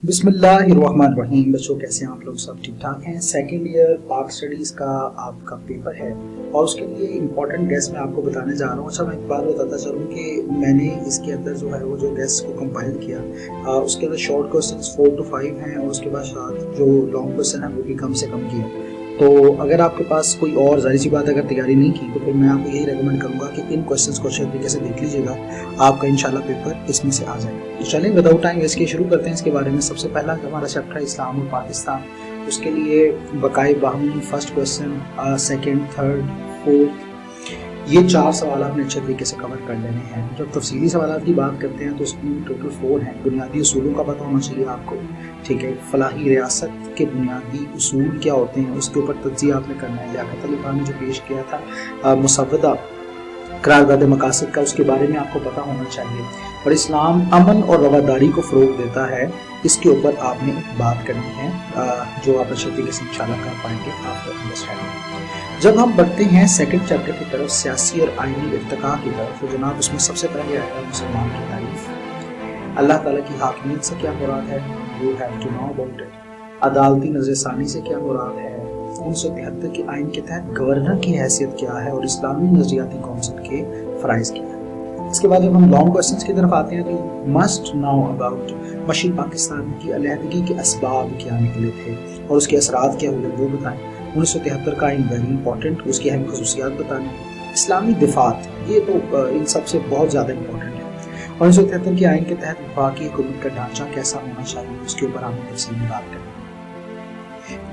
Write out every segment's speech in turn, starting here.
बिस्मिल्लाहिर्रहमानिर्रहीम। बच्चों कैसे हैं आप लोग? सब ठीक ठाक हैं। सेकेंड ईयर पाक स्टडीज़ का आपका पेपर है और उसके लिए इम्पॉर्टेंट गेस्ट मैं आपको बताने जा रहा हूँ। अच्छा, मैं एक बात बताता चलूँ कि मैंने इसके अंदर जो है वो जो गेस्ट को कंपाइल किया उसके अंदर शॉर्ट क्वेश्चंस 4 to 5 हैं और उसके बाद साथ जो लॉन्ग क्वेश्चन है वो भी कम से कम किए। तो अगर आपके पास कोई और ज़ाहिर सी बात अगर तैयारी नहीं की तो फिर मैं आपको यही रेकमेंड करूँगा कि इन क्वेश्चंस को अच्छे तरीके से देख लीजिएगा, आपका इंशाल्लाह पेपर इसमें से आ जाएगा। तो चलें विदाउट टाइम वेस्ट किए शुरू करते हैं इसके बारे में। सबसे पहला हमारा चैप्टर है इस्लाम और पाकिस्तान। उसके लिए बकाए बाहमी first question, second, third, fourth, ये 4 सवाल आपने अच्छे तरीके से कवर कर लेने हैं। जब तफसीली सवाल की बात करते हैं तो उसमें टोटल 4 हैं। बुनियादी उसूलों का पता होना चाहिए आपको, ठीक है। फलाही रियासत के बुनियादी उसूल क्या होते हैं उसके ऊपर तज्ज़िया आपने करना है। लियाकत अली खान ने जो पेश किया था मुसव्वदा करारदाद मकासद का, उसके बारे में आपको पता होना चाहिए। और इस्लाम अमन और रवादारी को फ़रोग़ देता है, इसके ऊपर आपने बात करनी है जो आप अच्छे तरीके से इंशाल्लाह कर पाएंगे आपको अंडरस्टैंडिंग। जब हम बढ़ते हैं सेकंड चैप्टर की तरफ, सियासी और आइनी इर्तिका की तरफ, तो जनाब उसमें सबसे पहले आएगा मुसलमान की तारीफ। अल्लाह ताला की हाकिमियत से क्या मुराद है, you have to know about it. अदालती नज़रसानी से क्या मुराद है, 1973 के आइन के तहत गवर्नर की हैसियत क्या है और इस्लामी नजरियाती कौंसिल के फ़राइज़ क्या है। इसके बाद जब हम लॉन्ग क्वेश्चंस की तरफ आते हैं तो must know about machine Pakistan की अलहदगी के असबाब क्या निकले थे और उसके असरात क्या हुए वो बताएं। 1973 का आइन वेरी इंपॉर्टेंट, उसकी अहम खसूसियात बतानी। इस्लामी दिफात, ये तो इन सबसे बहुत ज़्यादा इंपॉर्टेंट है। और 1973 के आइन के तहत वफाकी हुकूमत का ढांचा कैसा होना चाहिए उसके ऊपर हमने तफसीली बात करनी।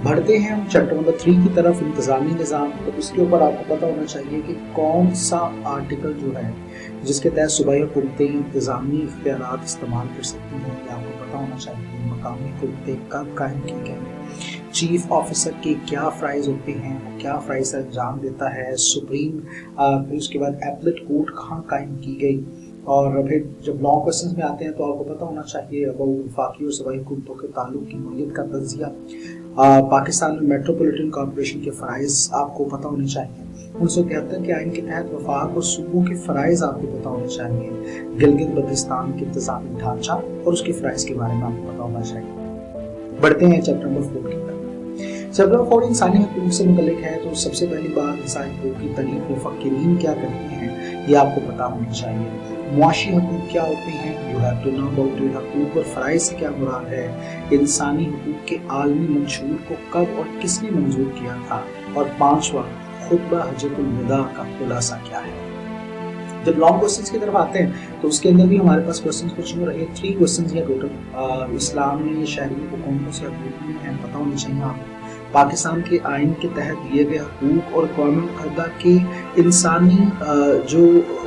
बढ़ते हैं हम चैप्टर नंबर 3 की तरफ, इंतजामी निज़ाम। तो उसके ऊपर आपको पता होना चाहिए कि कौन सा आर्टिकल जो है जिसके तहत सूबाई हुकूमतें इंतजामी इख्तियारात इस्तेमाल कर सकती हैं, ये आपको पता होना चाहिए। मकामी हुकूमतें कब कायम की गई, चीफ ऑफिसर के क्या फ़राइज़ होते हैं, क्या फ़राइज़ अंजाम देता है, सुप्रीम, फिर उसके बाद एपलेट कोर्ट कहाँ कायम की गई। और फिर जब लॉन्ग क्वेश्चंस में आते हैं तो आपको पता होना चाहिए अबाउट वफाकी और सूबाई हुकूमतों के ताल्लुक की नौयत का तज़िया। पाकिस्तान में मेट्रोपॉलिटन कॉर्पोरेशन के फ़राइज़ आपको पता होने चाहिए। 1973 के आइन के तहत वफाक और सूबों के फ़राइज़ आपको पता होने चाहिए। गिलगित बल्तिस्तान के इंतज़ामी ढांचा और उसके फ़राइज़ के बारे में आपको पता होना चाहिए। बढ़ते हैं चैप्टर नंबर 4 की तरफ। चैप्टर 4 इंसानी हकूक़ से मुतल्लिक़ है। तो सबसे पहली बात, इंसानी हकूक़ की तारीफ़ मुफ़क्किरीन क्या करते हैं ये आपको पता होना चाहिए। मुआशी हकूक़ क्या होते हैं, you have to know about it. हकूक़ और फ़राइज़ से क्या मुराद है, इंसानी हकूक़ के आलमी मंशूर को कब और किसने मंजूर किया था। और 5वां, खुतबा हज्जतुल विदा का खुलासा क्या है। जब लॉन्ग क्वेश्चंस की तरफ आते हैं तो उसके अंदर भी हमारे पास क्वेश्चंस कुछ नहीं रहे, 3 क्वेश्चंस हैं टोटल। इस्लाम में शहरी हुकूमतों से हकूक़ हैं, पता होनी चाहिए आपको। पाकिस्तान के आइन के तहत दिए गए हकूक़ और क़ौम मुत्तहिदा के इंसानी जो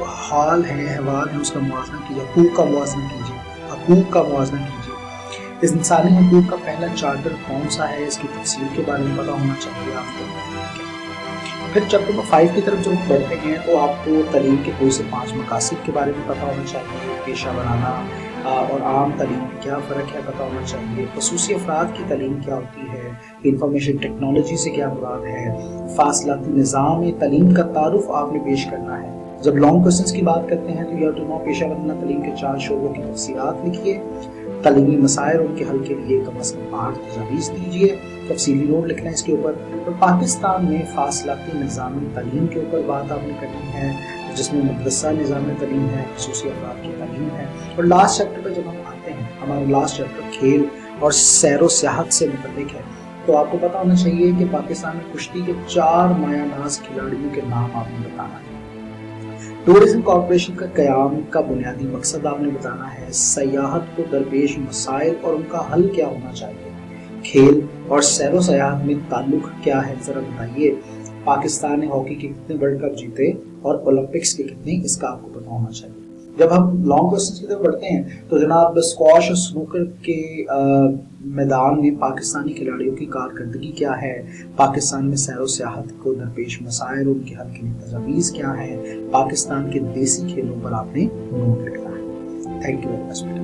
हाल है, अहवाल है, उसका मुआवज़ा कीजिए। हकूक़ का मुआवज़ा कीजिए, हकूक़ का मुआवज़ा कीजिए। इस इंसानी हकूक़ का पहला चार्टर कौन सा है, इसकी तफसील के बारे में पता होना चाहिए आपको। फिर चैप्टर नंबर 5 की तरफ जब हम बढ़ते हैं तो आपको तालीम के कोई से 5 मकासद के बारे में पता होना चाहिए। पेशा बनाना और आम तालीम में क्या फ़र्क है पता होना चाहिए। ख़ुसूसी अफराद की तालीम क्या होती है, इंफॉर्मेशन टेक्नोलॉजी से क्या मुराद है, फासलाती निज़ाम में तालीम का तारुफ आपने पेश करना है। जब लॉन्ग क्वेश्चंस की बात करते हैं तो यू हैव टू नो पेशा बनाना तालीम के 4 शोबों की तफसीलात लिखिए। तालीमी मसाइल और उनके हल के लिए कम अज़ कम 8 तजावीज़ दीजिए, तफसीली नोट लिखना है इसके ऊपर। तो पाकिस्तान में फासलाती निज़ाम तालीम के ऊपर बात आपने करनी है, जिसमें मदरसा निज़ाम तालीम है, ख़ुसूसी अफराद की तालीम है। और लास्ट चैप्टर पर जब हम आते हैं, हमारा लास्ट चैप्टर खेल और सैर व सियाहत से मुतल्लिक़ है। तो आपको पता होना चाहिए कि पाकिस्तान में कुश्ती के 4 मायानाज़ खिलाड़ियों के नाम आपने बताना है। टूरिज्म कॉर्पोरेशन का क़याम का बुनियादी मकसद आपने बताना है। सयाहत को दरपेश मसाइल और उनका हल क्या होना चाहिए। खेल और सैर व सियाहत में ताल्लुक क्या है ज़रा बताइए। पाकिस्तान ने हॉकी के कितने वर्ल्ड कप जीते और ओलंपिक्स के कितने, इसका आपको पता होना चाहिए। जब हम लॉन्ग क्वेश्चंस की तरफ बढ़ते हैं तो जनाब स्क्वाश और स्नूकर के मैदान में पाकिस्तानी खिलाड़ियों की कारकर्दगी क्या है, पाकिस्तान में सैर व सियाहत को दरपेश मसाइल और उनके हल के लिए तजावीज़ क्या है, पाकिस्तान के देसी खेलों पर आपने नोट लिखना है। Thank you very much.